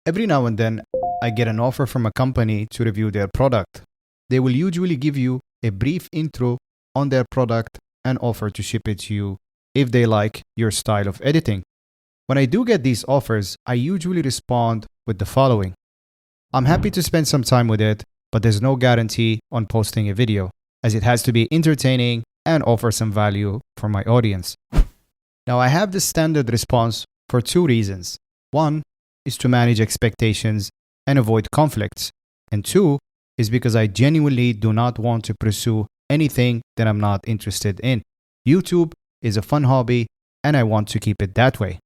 Every now and then, I get an offer from a company to review their product. They will usually give you a brief intro on their product and offer to ship it to you if they like your style of editing. When I do get these offers, I usually respond with the following. I'm happy to spend some time with it, but there's no guarantee on posting a video, as it has to be entertaining and offer some value for my audience. Now, I have this standard response for two reasons. One is to manage expectations and avoid conflicts. And two is because I genuinely do not want to pursue anything that I'm not interested in. YouTube is a fun hobby and I want to keep it that way.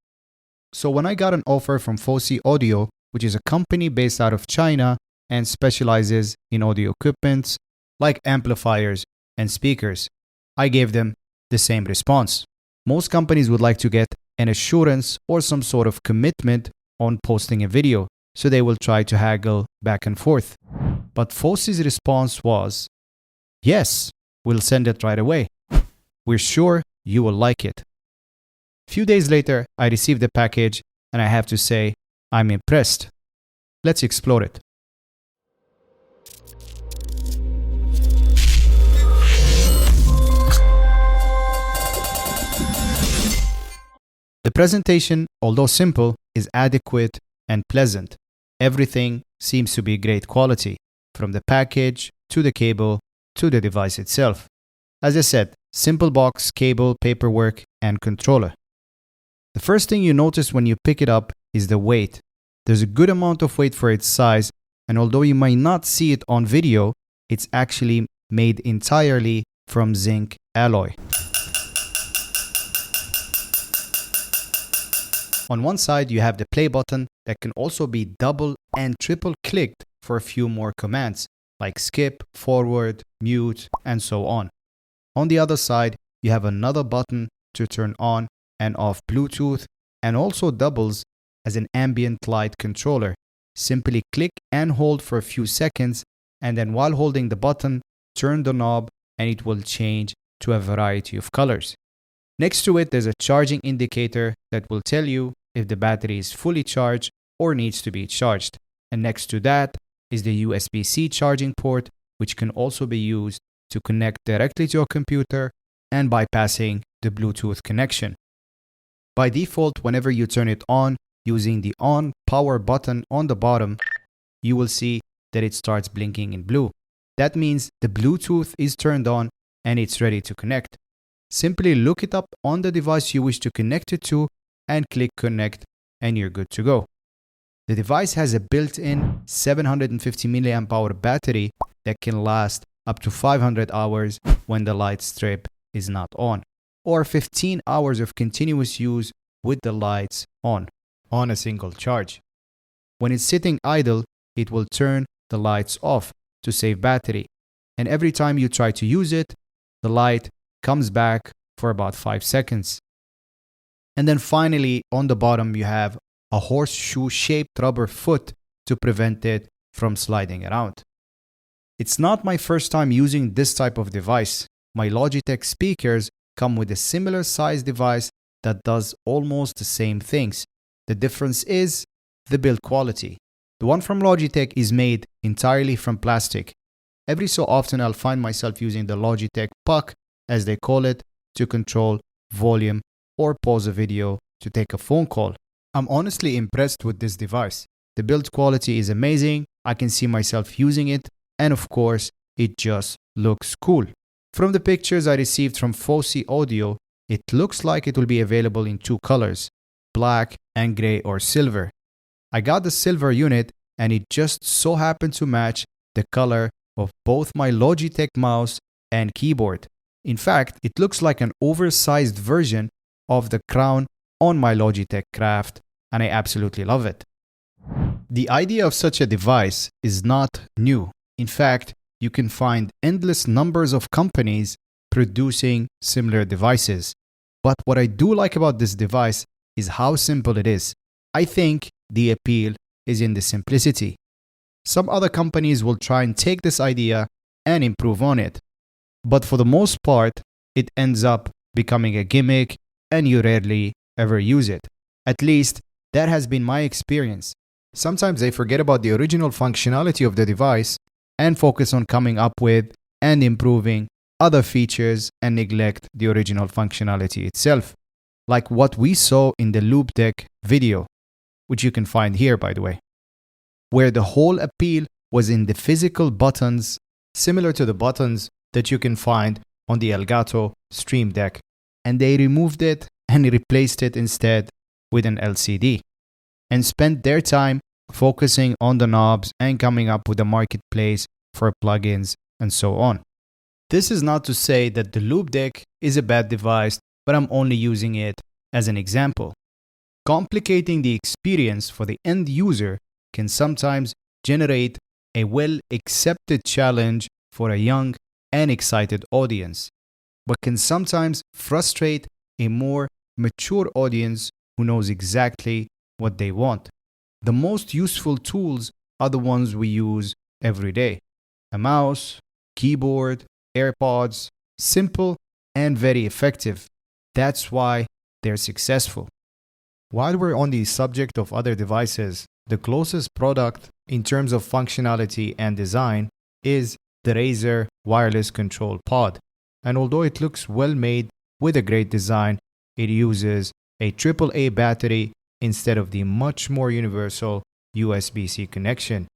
So when I got an offer from Fosi Audio, which is a company based out of China and specializes in audio equipment like amplifiers and speakers, I gave them the same response. Most companies would like to get an assurance or some sort of commitment on posting a video, so they will try to haggle back and forth. But Fosi's response was, yes, we'll send it right away. We're sure you will like it. A few days later, I received the package and I have to say, I'm impressed. Let's explore it. The presentation, although simple, is adequate and pleasant. Everything seems to be great quality, from the package to the cable to the device itself. As I said, simple box, cable, paperwork, and controller. The first thing you notice when you pick it up is the weight. There's a good amount of weight for its size, and although you might not see it on video, it's actually made entirely from zinc alloy. On one side, you have the play button that can also be double and triple clicked for a few more commands, like skip, forward, mute, and so on. On the other side, you have another button to turn on and off Bluetooth, and also doubles as an ambient light controller. Simply click and hold for a few seconds, and then while holding the button, turn the knob and it will change to a variety of colors. Next to it, there's a charging indicator that will tell you if the battery is fully charged or needs to be charged. And next to that is the USB-C charging port, which can also be used to connect directly to your computer and bypassing the Bluetooth connection. By default, whenever you turn it on using the on power button on the bottom, you will see that it starts blinking in blue. That means the Bluetooth is turned on and it's ready to connect. Simply look it up on the device you wish to connect it to and click connect and you're good to go. The device has a built-in 750 mAh battery that can last up to 500 hours when the light strip is not on, or 15 hours of continuous use with the lights on a single charge. When it's sitting idle, it will turn the lights off to save battery, and every time you try to use it, the light comes back for about 5 seconds. And then finally, on the bottom, you have a horseshoe-shaped rubber foot to prevent it from sliding around. It's not my first time using this type of device. My Logitech speakers come with a similar size device that does almost the same things. The difference is the build quality. The one from Logitech is made entirely from plastic. Every so often, I'll find myself using the Logitech puck, as they call it, to control volume or pause a video to take a phone call. I'm honestly impressed with this device. The build quality is amazing, I can see myself using it, and of course, it just looks cool. From the pictures I received from Fosi Audio, it looks like it will be available in two colors, black and gray or silver. I got the silver unit and it just so happened to match the color of both my Logitech mouse and keyboard. In fact, it looks like an oversized version of the crown on my Logitech Craft, and I absolutely love it. The idea of such a device is not new. In fact, you can find endless numbers of companies producing similar devices. But what I do like about this device is how simple it is. I think the appeal is in the simplicity. Some other companies will try and take this idea and improve on it. But for the most part, it ends up becoming a gimmick and you rarely ever use it. At least that has been my experience. Sometimes they forget about the original functionality of the device and focus on coming up with and improving other features and neglect the original functionality itself, like what we saw in the Loop Deck video, which you can find here, by the way, where the whole appeal was in the physical buttons, similar to the buttons that you can find on the Elgato Stream Deck, and they removed it and replaced it instead with an LCD, and spent their time focusing on the knobs and coming up with a marketplace for plugins and so on. This is not to say that the Loop Deck is a bad device, but I'm only using it as an example. Complicating the experience for the end user can sometimes generate a well-accepted challenge for a young and excited audience, but can sometimes frustrate a more mature audience who knows exactly what they want. The most useful tools are the ones we use every day: a mouse, keyboard, AirPods, simple and very effective. That's why they're successful. While we're on the subject of other devices, the closest product in terms of functionality and design is the Razer Wireless Control Pod. And although it looks well made with a great design, it uses a AAA battery instead of the much more universal USB-C connection.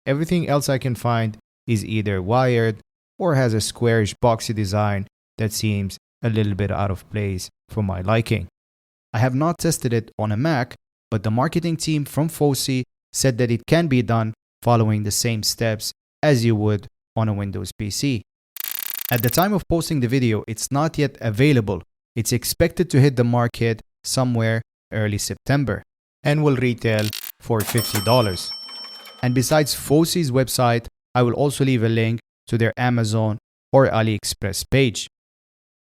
Everything else I can find is either wired or has a squarish boxy design that seems a little bit out of place for my liking. I have not tested it on a Mac, but the marketing team from Fosi said that it can be done following the same steps as you would on a Windows PC. At the time of posting the video, it's not yet available. It's expected to hit the market somewhere early September and will retail for $50. And besides Fosi's website, I will also leave a link to their Amazon or AliExpress page.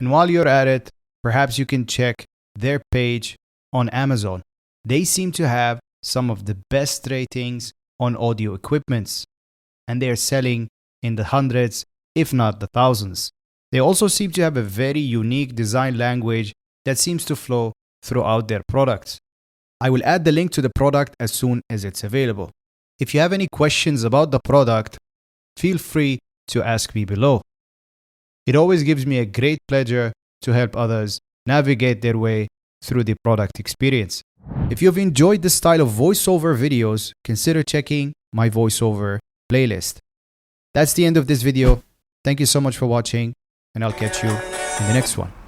And while you're at it, perhaps you can check their page on Amazon. They seem to have some of the best ratings on audio equipments, and they are selling in the hundreds, if not the thousands. They also seem to have a very unique design language that seems to flow throughout their products. I will add the link to the product as soon as it's available. If you have any questions about the product, feel free to ask me below. It always gives me a great pleasure to help others navigate their way through the product experience. If you've enjoyed this style of voiceover videos, consider checking my voiceover playlist. That's the end of this video. Thank you so much for watching, and I'll catch you in the next one.